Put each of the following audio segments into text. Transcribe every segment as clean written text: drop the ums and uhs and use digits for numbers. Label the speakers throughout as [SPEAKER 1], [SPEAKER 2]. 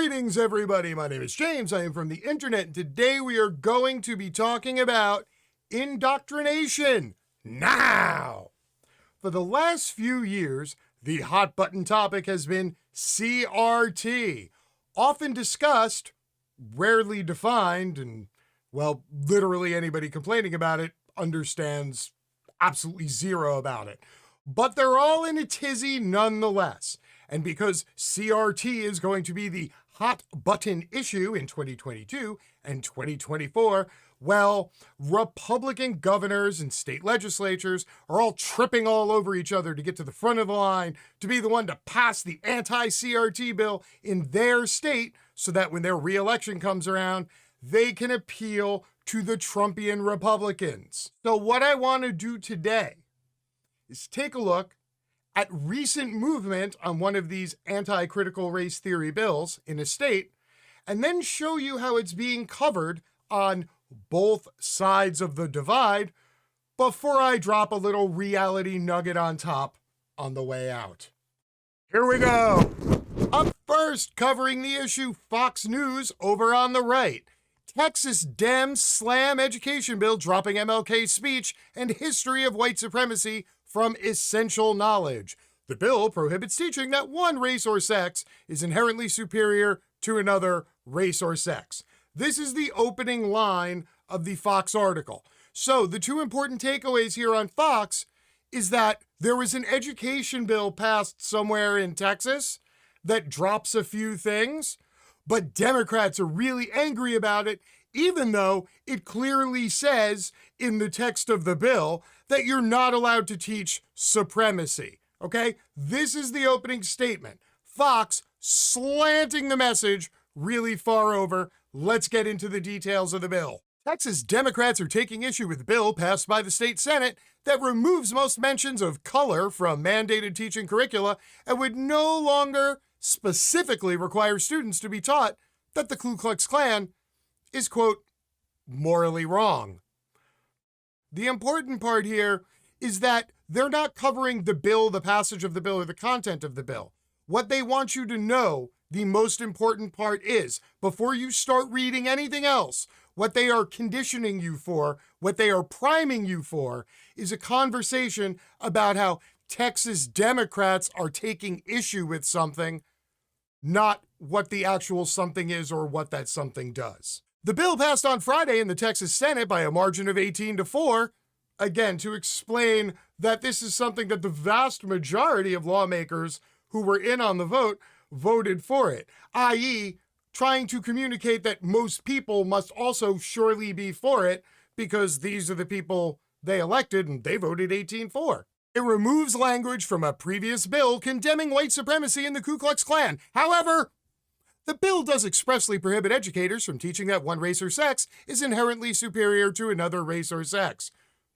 [SPEAKER 1] Greetings, everybody. My name is James. I am from the internet, and today we are going to be talking about indoctrination. Now, for the last few years, the hot button topic has been CRT, often discussed, rarely defined, and, well, literally anybody complaining about it understands absolutely zero about it. But they're all in a tizzy nonetheless. And because CRT is going to be the hot button issue in 2022 and 2024, well, Republican governors and state legislatures are all tripping all over each other to get to the front of the line to be the one to pass the anti-CRT bill in their state so that when their re-election comes around, they can appeal to the Trumpian Republicans. So what I want to do today is take a look at recent movement on one of these anti-critical race theory bills in a state, and then show you how it's being covered on both sides of the divide before I drop a little reality nugget on top on the way out. Here we go. Up first, covering the issue, Fox News over on the right. Texas Dems slam education bill dropping MLK's speech and history of white supremacy from essential knowledge. The bill prohibits teaching that one race or sex is inherently superior to another race or sex. This is the opening line of the Fox article. So the two important takeaways here on Fox is that there was an education bill passed somewhere in Texas that drops a few things, but Democrats are really angry about it, even though it clearly says in the text of the bill that you're not allowed to teach supremacy, okay? This is the opening statement. Fox slanting the message really far over. Let's get into the details of the bill. Texas Democrats are taking issue with the bill passed by the state Senate that removes most mentions of color from mandated teaching curricula and would no longer specifically require students to be taught that the Ku Klux Klan is, quote, morally wrong. The important part here is that they're not covering the bill, the passage of the bill, or the content of the bill. What they want you to know, the most important part is, before you start reading anything else, what they are conditioning you for, what they are priming you for, is a conversation about how Texas Democrats are taking issue with something, not what the actual something is or what that something does. The bill passed on Friday in the Texas Senate by a margin of 18-4, again, to explain that this is something that the vast majority of lawmakers who were in on the vote voted for it, i.e., trying to communicate that most people must also surely be for it because these are the people they elected and they voted 18-4. It removes language from a previous bill condemning white supremacy in the Ku Klux Klan. However, the bill does expressly prohibit educators from teaching that one race or sex is inherently superior to another race or sex.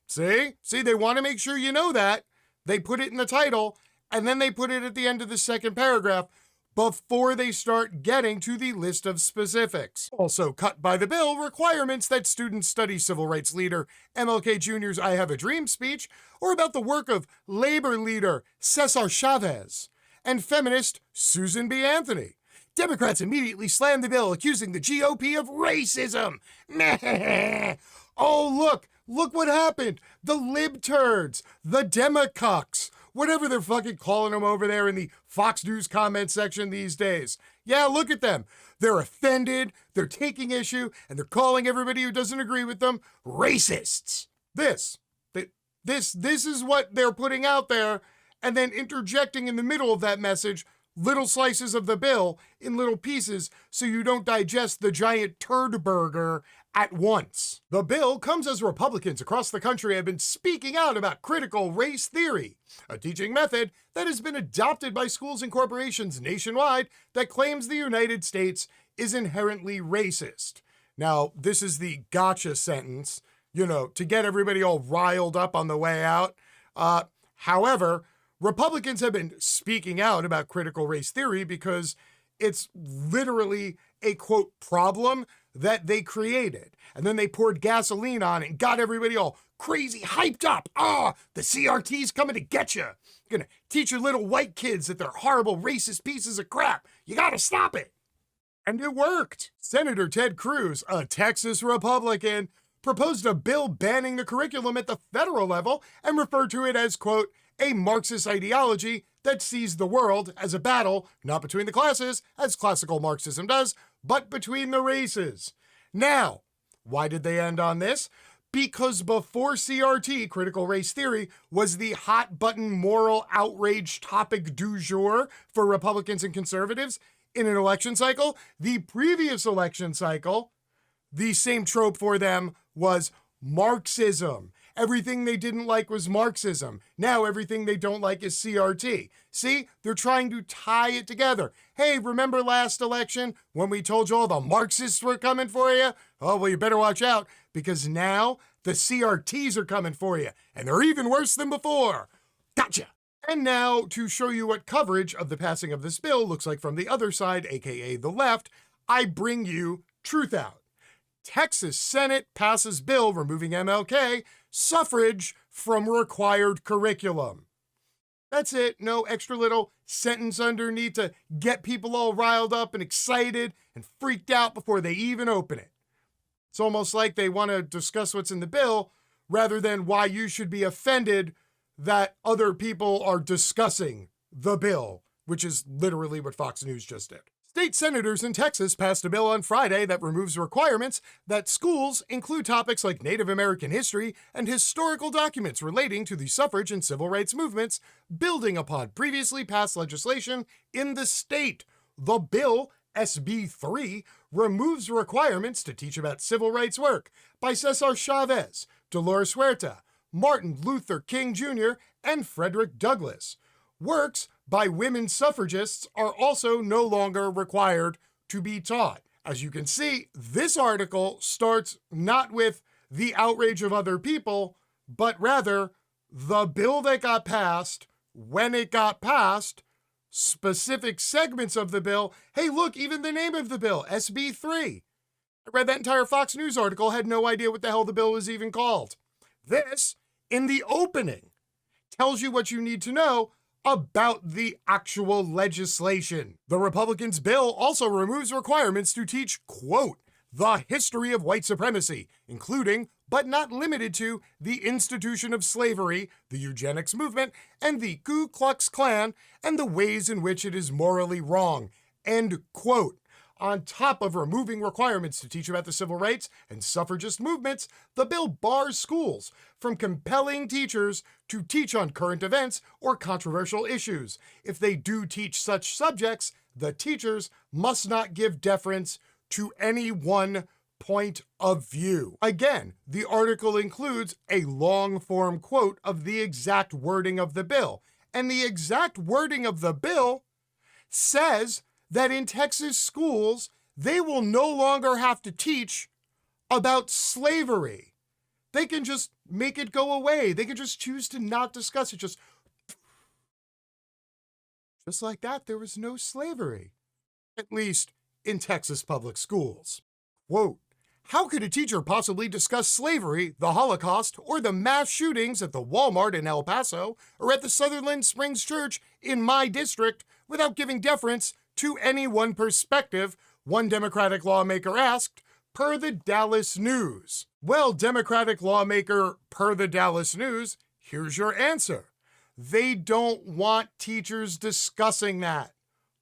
[SPEAKER 1] See, they want to make sure you know that. They put it in the title, and then they put it at the end of the second paragraph before they start getting to the list of specifics. Also cut by the bill, requirements that students study civil rights leader MLK Jr.'s I Have a Dream speech, or about the work of labor leader Cesar Chavez and feminist Susan B. Anthony. Democrats immediately slammed the bill, accusing the GOP of racism. Oh, look what happened. The libturds, the Demococks, whatever they're fucking calling them over there in the Fox News comment section these days. Yeah, look at them. They're offended, they're taking issue, and they're calling everybody who doesn't agree with them racists. This is what they're putting out there, and then interjecting in the middle of that message little slices of the bill in little pieces so you don't digest the giant turd burger at once. The bill comes as Republicans across the country have been speaking out about critical race theory, a teaching method that has been adopted by schools and corporations nationwide that claims the United States is inherently racist. Now, this is the gotcha sentence, to get everybody all riled up on the way out. However, Republicans have been speaking out about critical race theory because it's literally a, quote, problem that they created. And then they poured gasoline on it and got everybody all crazy hyped up. The CRT's coming to get you. Gonna teach your little white kids that they're horrible racist pieces of crap. You gotta stop it. And it worked. Senator Ted Cruz, a Texas Republican, proposed a bill banning the curriculum at the federal level and referred to it as, quote, a Marxist ideology that sees the world as a battle, not between the classes, as classical Marxism does, but between the races. Now, why did they end on this? Because before CRT, critical race theory, was the hot button moral outrage topic du jour for Republicans and conservatives in an election cycle, the previous election cycle, the same trope for them was Marxism. Everything they didn't like was Marxism. Now everything they don't like is CRT. See, they're trying to tie it together. Hey, remember last election when we told you all the Marxists were coming for you? Oh, well, you better watch out because now the CRTs are coming for you, and they're even worse than before. Gotcha. And now, to show you what coverage of the passing of this bill looks like from the other side, aka the left, I bring you Truth Out. Texas Senate passes bill removing MLK, suffrage from required curriculum. That's it. No extra little sentence underneath to get people all riled up and excited and freaked out before they even open it. It's almost like they want to discuss what's in the bill rather than why you should be offended that other people are discussing the bill, which is literally what Fox News just did. State senators in Texas passed a bill on Friday that removes requirements that schools include topics like Native American history and historical documents relating to the suffrage and civil rights movements, building upon previously passed legislation in the state. The bill, SB 3, removes requirements to teach about civil rights work by Cesar Chavez, Dolores Huerta, Martin Luther King Jr., and Frederick Douglass. Works by women suffragists are also no longer required to be taught. As you can see, this article starts not with the outrage of other people, but rather the bill that got passed, when it got passed, specific segments of the bill. Hey, look, even the name of the bill, SB 3. I read that entire Fox News article, had no idea what the hell the bill was even called. This, in the opening, tells you what you need to know about the actual legislation. The Republicans' bill also removes requirements to teach, quote, the history of white supremacy, including, but not limited to, the institution of slavery, the eugenics movement, and the Ku Klux Klan, and the ways in which it is morally wrong, end quote. On top of removing requirements to teach about the civil rights and suffragist movements, the bill bars schools from compelling teachers to teach on current events or controversial issues. If they do teach such subjects, the teachers must not give deference to any one point of view. Again, the article includes a long-form quote of the exact wording of the bill. And the exact wording of the bill says that in Texas schools, they will no longer have to teach about slavery. They can just make it go away. They can just choose to not discuss it. Just like that, there was no slavery, at least in Texas public schools. Quote, how could a teacher possibly discuss slavery, the Holocaust, or the mass shootings at the Walmart in El Paso or at the Sutherland Springs Church in my district without giving deference to any one perspective? One Democratic lawmaker asked, per the Dallas News. Well, Democratic lawmaker, per the Dallas News, here's your answer. They don't want teachers discussing that.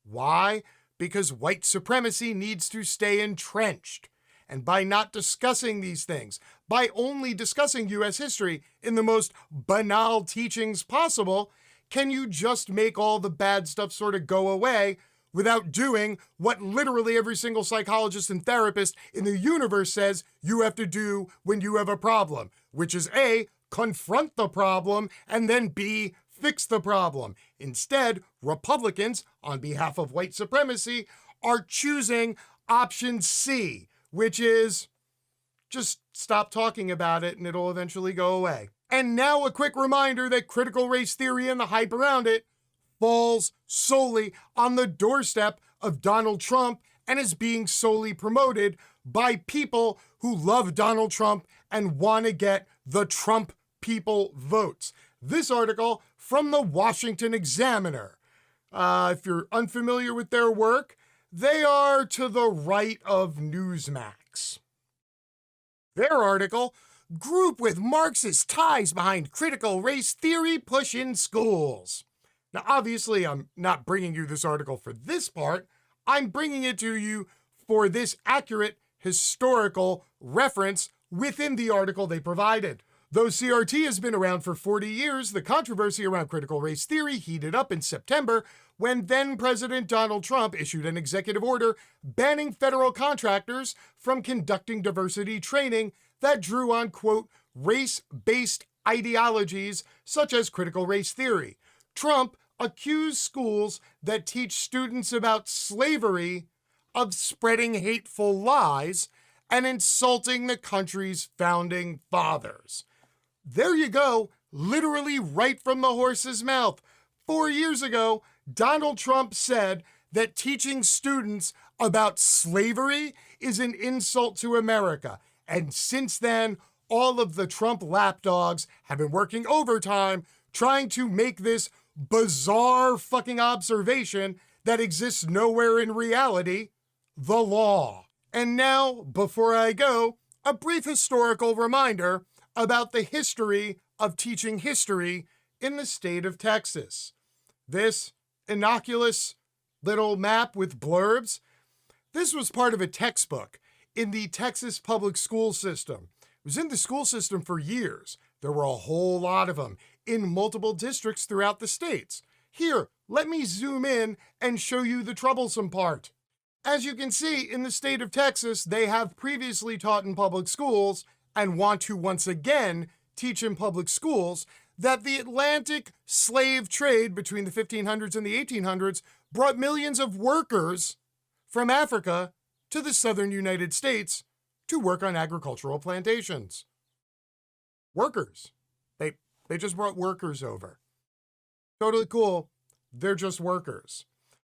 [SPEAKER 1] Why? Because white supremacy needs to stay entrenched. And by not discussing these things, by only discussing U.S. history in the most banal teachings possible, can you just make all the bad stuff sort of go away without doing what literally every single psychologist and therapist in the universe says you have to do when you have a problem, which is A, confront the problem, and then B, fix the problem. Instead, Republicans, on behalf of white supremacy, are choosing option C, which is just stop talking about it and it'll eventually go away. And now a quick reminder that critical race theory and the hype around it falls solely on the doorstep of Donald Trump and is being solely promoted by people who love Donald Trump and want to get the Trump people votes. This article from the Washington Examiner. If you're unfamiliar with their work, They are to the right of Newsmax. Their article, Group with Marxist Ties Behind Critical Race Theory Push in Schools. Now, obviously, I'm not bringing you this article for this part. I'm bringing it to you for this accurate historical reference within the article they provided. Though CRT has been around for 40 years, the controversy around critical race theory heated up in September when then-President Donald Trump issued an executive order banning federal contractors from conducting diversity training that drew on, quote, race-based ideologies such as critical race theory. Trump accused schools that teach students about slavery of spreading hateful lies and insulting the country's founding fathers. There you go, literally right from the horse's mouth. 4 years ago, Donald Trump said that teaching students about slavery is an insult to America. And since then, all of the Trump lapdogs have been working overtime trying to make this bizarre fucking observation that exists nowhere in reality the law. And now, before I go, a brief historical reminder about the history of teaching history in the state of Texas. This innocuous little map with blurbs, this was part of a textbook in the Texas public school system. It was in the school system for years. There were a whole lot of them in multiple districts throughout the states. Here, let me zoom in and show you the troublesome part. As you can see, in the state of Texas, they have previously taught in public schools and want to once again teach in public schools that the Atlantic slave trade between the 1500s and the 1800s brought millions of workers from Africa to the southern United States to work on agricultural plantations. Workers. They just brought workers over. Totally cool. They're just workers.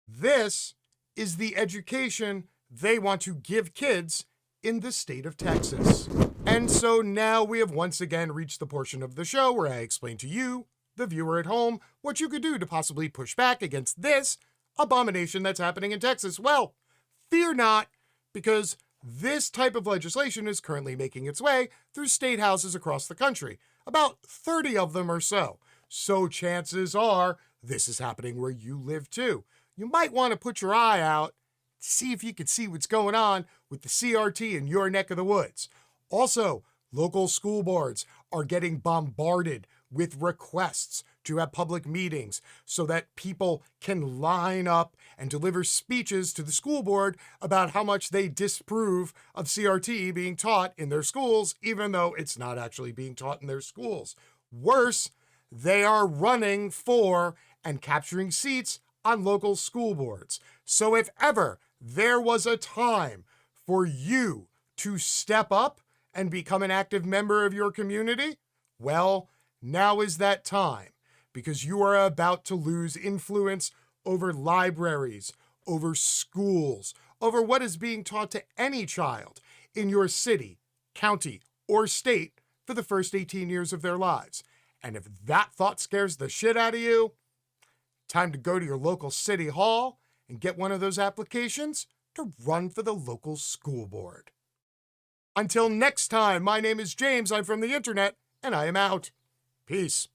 [SPEAKER 1] This is the education they want to give kids in the state of Texas. And so now we have once again reached the portion of the show where I explain to you, the viewer at home, what you could do to possibly push back against this abomination that's happening in Texas. Well, fear not, because this type of legislation is currently making its way through state houses across the country, about 30 of them or so. So chances are this is happening where you live too. You might want to put your eye out, see if you can see what's going on with the CRT in your neck of the woods. Also, local school boards are getting bombarded with requests to have public meetings so that people can line up and deliver speeches to the school board about how much they disapprove of CRT being taught in their schools, even though it's not actually being taught in their schools. Worse, they are running for and capturing seats on local school boards. So if ever there was a time for you to step up and become an active member of your community, well, now is that time, because you are about to lose influence over libraries, over schools, over what is being taught to any child in your city, county, or state for the first 18 years of their lives. And if that thought scares the shit out of you, time to go to your local city hall and get one of those applications to run for the local school board. Until next time, my name is James, I'm from the internet, and I am out. Peace.